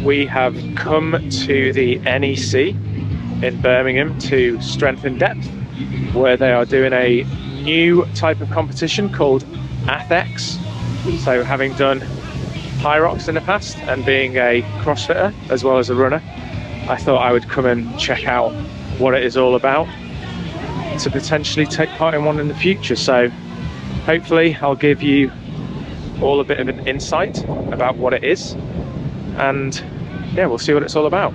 we have come to the NEC in Birmingham to Strength in Depth, where they are doing a new type of competition called ath-x. So having done Hyrox in the past and being a Crossfitter as well as a runner, I thought I would come and check out what it is all about to potentially take part in one in the future. So hopefully I'll give you all a bit of an insight about what it is, and yeah, we'll see what it's all about.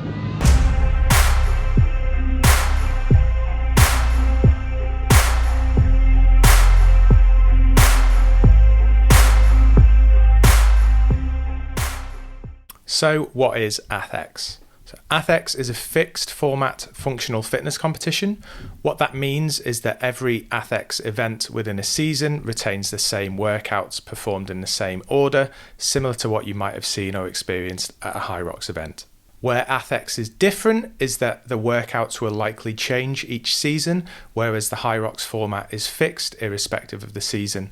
So what is ath-x? So ath-x is a fixed format functional fitness competition. What that means is that every ath-x event within a season retains the same workouts performed in the same order, similar to what you might have seen or experienced at a Hyrox event. Where ath-x is different is that the workouts will likely change each season, whereas the Hyrox format is fixed irrespective of the season.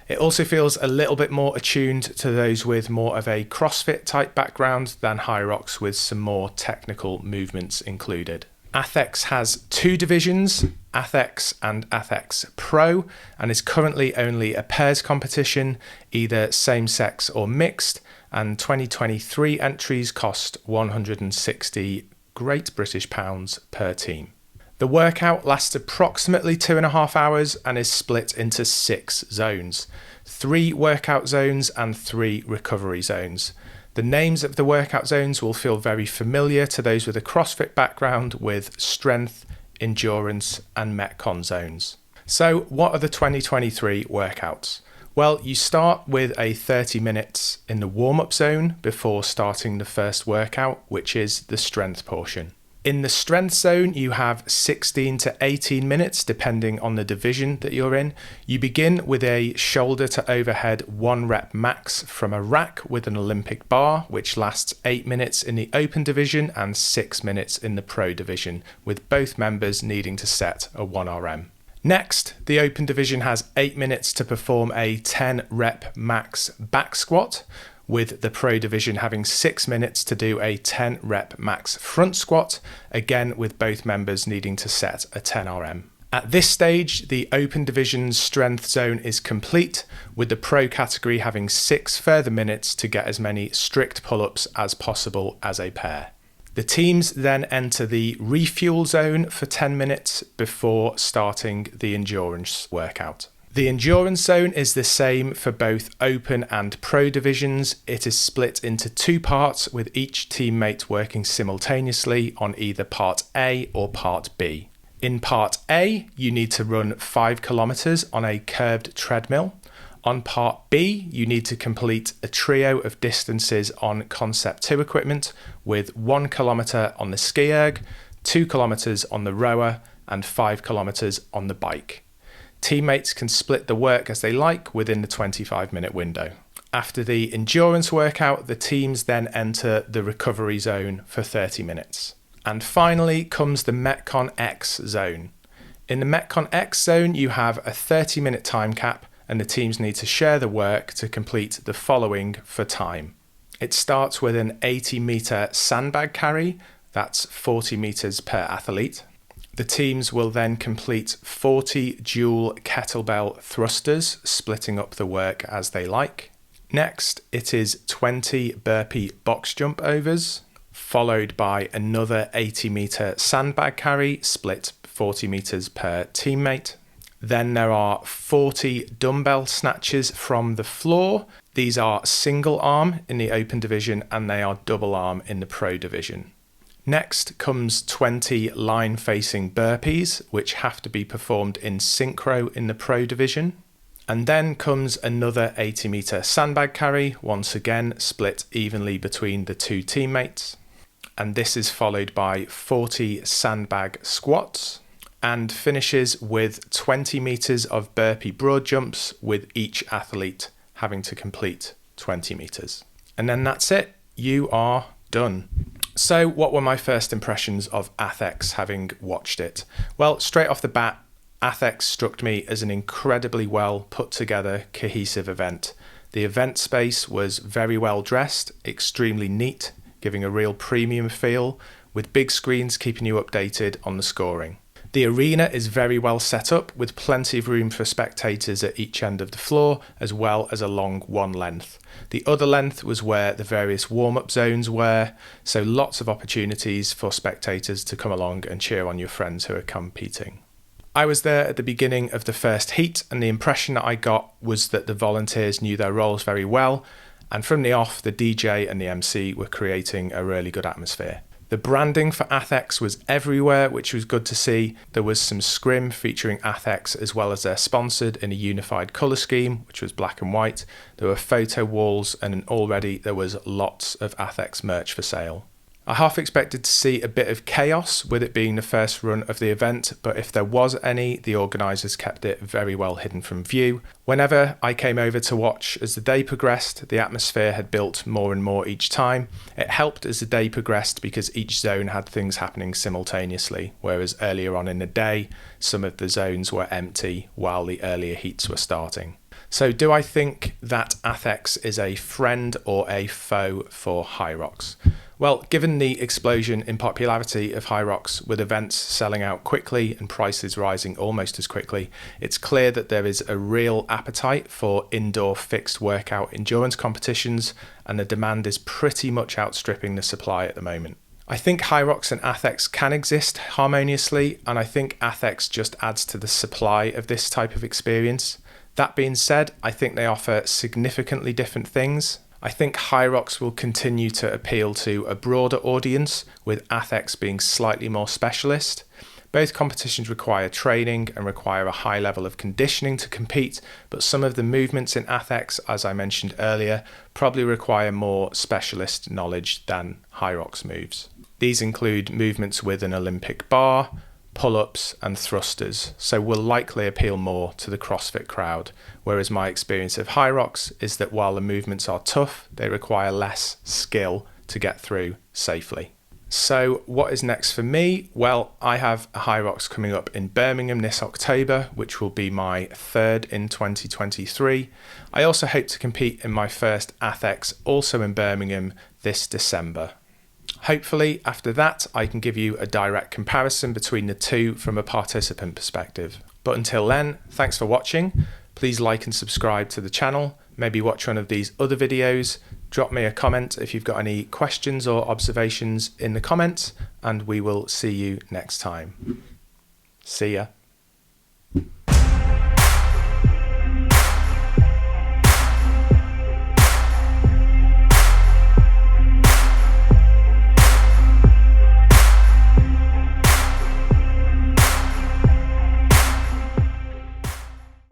It also feels a little bit more attuned to those with more of a CrossFit type background than Hyrox, with some more technical movements included. ath-x has two divisions, ath-x and ath-x Pro, and is currently only a pairs competition, either same-sex or mixed, and 2023 entries cost 160 Great British pounds per team. The workout lasts approximately 2.5 hours and is split into 6 zones, 3 workout zones and 3 recovery zones. The names of the workout zones will feel very familiar to those with a CrossFit background, with strength, endurance and metcon zones. So what are the 2023 workouts? Well, you start with a 30 minutes in the warm-up zone before starting the first workout, which is the strength portion. In the strength zone, you have 16 to 18 minutes, depending on the division that you're in. You begin with a shoulder to overhead 1 rep max from a rack with an Olympic bar, which lasts 8 minutes in the open division and 6 minutes in the pro division, with both members needing to set a 1 RM. Next, the open division has 8 minutes to perform a 10 rep max back squat, with the pro division having 6 minutes to do a 10 rep max front squat, again with both members needing to set a 10 RM. At this stage, the open division's strength zone is complete, with the pro category having 6 further minutes to get as many strict pull-ups as possible as a pair. The teams then enter the refuel zone for 10 minutes before starting the endurance workout. The endurance zone is the same for both open and pro divisions. It is split into 2 parts, with each teammate working simultaneously on either part A or part B. In part A, you need to run 5 kilometers on a curbed treadmill. On part B, you need to complete a trio of distances on Concept 2 equipment, with 1 kilometer on the ski erg, 2 kilometers on the rower, and 5 kilometers on the bike. Teammates can split the work as they like within the 25-minute window. After the endurance workout, the teams then enter the recovery zone for 30 minutes. And finally comes the Metcon X zone. In the Metcon X zone, you have a 30-minute time cap, and the teams need to share the work to complete the following for time. It starts with an 80-meter sandbag carry, that's 40 meters per athlete. The teams will then complete 40 dual kettlebell thrusters, splitting up the work as they like. Next, it is 20 burpee box jump overs, followed by another 80-meter sandbag carry, split 40 meters per teammate. Then there are 40 dumbbell snatches from the floor. These are single arm in the open division and they are double arm in the pro division. Next comes 20 line-facing burpees, which have to be performed in synchro in the pro division. And then comes another 80-meter sandbag carry, once again split evenly between the 2 teammates. And this is followed by 40 sandbag squats, and finishes with 20 meters of burpee broad jumps, with each athlete having to complete 20 meters. And then that's it. You are done. So what were my first impressions of ath-x having watched it? Well, straight off the bat, ath-x struck me as an incredibly well put together, cohesive event. The event space was very well dressed, extremely neat, giving a real premium feel, with big screens keeping you updated on the scoring. The arena is very well set up, with plenty of room for spectators at each end of the floor, as well as along one length. The other length was where the various warm-up zones were, so lots of opportunities for spectators to come along and cheer on your friends who are competing. I was there at the beginning of the first heat, and the impression that I got was that the volunteers knew their roles very well, and from the off, the DJ and the MC were creating a really good atmosphere. The branding for ath-x was everywhere, which was good to see. There was some scrim featuring ath-x as well as they're sponsored in a unified colour scheme, which was black and white. There were photo walls, and already there was lots of ath-x merch for sale. I half expected to see a bit of chaos with it being the first run of the event, but if there was any, the organisers kept it very well hidden from view. Whenever I came over to watch as the day progressed, the atmosphere had built more and more each time. It helped as the day progressed because each zone had things happening simultaneously, whereas earlier on in the day, some of the zones were empty while the earlier heats were starting. So do I think that ath-x is a friend or a foe for Hyrox? Well, given the explosion in popularity of Hyrox, with events selling out quickly and prices rising almost as quickly, it's clear that there is a real appetite for indoor fixed workout endurance competitions, and the demand is pretty much outstripping the supply at the moment. I think Hyrox and ath-x can exist harmoniously, and I think ath-x just adds to the supply of this type of experience. That being said, I think they offer significantly different things. I think Hyrox will continue to appeal to a broader audience, with ath-x being slightly more specialist. Both competitions require training and require a high level of conditioning to compete, but some of the movements in ath-x, as I mentioned earlier, probably require more specialist knowledge than Hyrox moves. These include movements with an Olympic bar, pull-ups and thrusters, so will likely appeal more to the CrossFit crowd, whereas my experience of Hyrox is that while the movements are tough, they require less skill to get through safely. So what is next for me? Well, I have a Hyrox coming up in Birmingham this October, which will be my third in 2023. I also hope to compete in my first ath-x also in Birmingham this December. Hopefully, after that, I can give you a direct comparison between the two from a participant perspective. But until then, thanks for watching. Please like and subscribe to the channel. Maybe watch one of these other videos. Drop me a comment if you've got any questions or observations in the comments, and we will see you next time. See ya.